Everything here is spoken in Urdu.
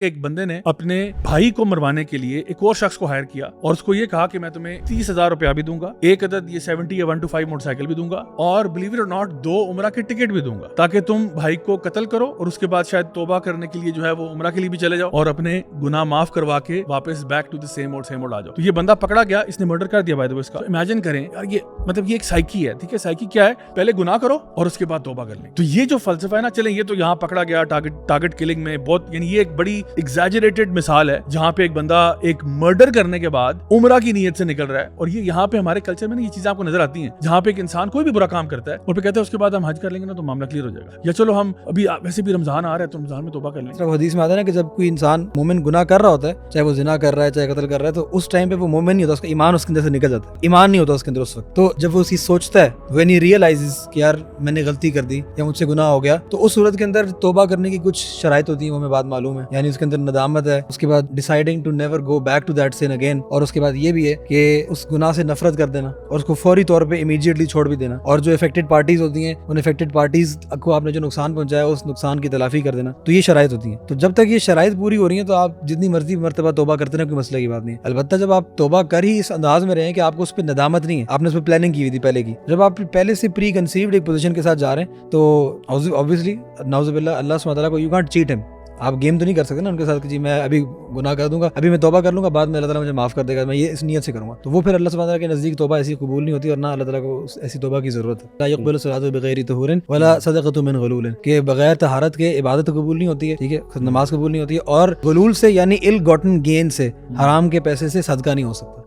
ایک بندے نے اپنے بھائی کو مروانے کے لیے ایک اور شخص کو ہائر کیا اور اس کو یہ کہا کہ میں تمہیں 30,000 روپیہ بھی دوں گا، ایک عدد یہ 70 یا 125 موٹر سائیکل بھی دوں گا، اور بلیو اٹ اور ناٹ 2 عمرہ کے ٹکٹ بھی دوں گا، تاکہ تم بھائی کو قتل کرو اور اس کے بعد شاید توبہ کرنے کے لیے جو ہے وہ عمرہ کے لیے بھی چلے جاؤ اور اپنے گناہ معاف کروا کے واپس back to the same old آ جاؤ۔ تو یہ بندہ پکڑا گیا، اس نے مرڈر کر دیا بائی دی وے اس کا۔ امیجن کریں یار، یہ مطلب یہ ایک سائیکی ہے، ٹھیک ہے؟ سائیکی کیا ہے؟ پہلے گناہ کرو اور اس کے بعد توبہ کر لیں۔ تو یہ جو فلسفہ ہے نا، چلیں یہ تو یہاں پکڑا گیا ٹارگٹ کلنگ میں بہت، یعنی یہ ایک بڑی ایگزیجریٹڈ مثال ہے جہاں پہ ایک بندہ ایک مرڈر کرنے کے بعد عمرہ کی نیت سے نکل رہا ہے، اور یہ یہاں پہ ہمارے کلچر میں نا یہ چیزیں آپ کو نظر آتی ہیں، جہاں پہ ایک انسان کوئی بھی برا کام کرتا ہے اور پھر کہتا ہے اس کے بعد ہم حج کر لیں گے نا تو معاملہ کلیئر ہو جائے گا، یا چلو ہم ابھی ویسے بھی رمضان آ رہا ہے تو رمضان میں توبہ کر لیں گے۔ حدیث میں آتا ہے نا کہ جب کوئی انسان مومن گناہ کر رہا ہوتا ہے، چاہے وہ زنا کر رہا ہے چاہے قتل کر رہا ہے، تو اس ٹائم پہ وہ مومن نہیں ہوتا، اس کا ایمان اس کے اندر سے نکل جاتا ہے، ایمان نہیں ہوتا اس کے اندر اس وقت۔ تو جب وہ اسی سوچتا ہے، when he realizes کہ یار میں نے غلطی کر دی یا مجھ سے گناہ ہو گیا، تو اس صورت کے اندر توبہ کرنے کی کچھ شرائط ہوتی ہیں، وہ ہمیں بات معلوم ہے، یعنی اس کے اندر ندامت ہے، اس کے بعد deciding to never go back to that sin again، اور اس کے بعد یہ بھی ہے کہ اس گناہ سے نفرت کر دینا اور اس کو فوری طور پہ امیڈیٹلی چھوڑ بھی دینا، اور جو افیکٹڈ پارٹیز ہوتی ہیں ان افیکٹڈ پارٹیز کو آپ نے جو نقصان پہنچایا اس نقصان کی تلافی کر دینا۔ تو یہ شرائط ہوتی ہیں۔ تو جب تک یہ شرائط پوری ہو رہی ہیں تو آپ جتنی مرضی مرتبہ توبہ کرتے ہیں، کوئی مسئلہ کی بات نہیں ہے۔ البتہ جب آپ توبہ کر ہی اس انداز میں رہیں کہ آپ کو اس پہ ندامت نہیں ہے، آپ نے اس پہ پلاننگ کی ہوئی تھی پہلے کی، جب آپ پہلے سے پری کنسیوڈ ایک پوزیشن کے ساتھ جا رہے ہیں تو obviously نعوذ باللہ اللہ سبحانہ تعالیٰ کو you can't cheat him، آپ گیم تو نہیں کر سکتے نا ان کے ساتھ کہ جی میں ابھی گناہ کر دوں گا، ابھی میں توبہ کر لوں گا، بعد میں اللہ تعالیٰ مجھے معاف کر دے گا، میں یہ اس نیت سے کروں گا، تو وہ پھر اللہ سبحانہ تعالیٰ کے نزدیک توبہ ایسی قبول نہیں ہوتی، اور نہ اللہ تعالیٰ کو ایسی توبہ کی ضرورت ہے۔ لا يقبل الصلاۃ بغیر طہور ولا صدقۃ من غلول، کہ بغیر طہارت کے عبادت قبول نہیں ہوتی ہے، ٹھیک ہے، نماز قبول نہیں ہوتی ہے، اور غلول سے یعنی ill gotten gain سے، حرام کے پیسے سے صدقہ نہیں ہو سکتا۔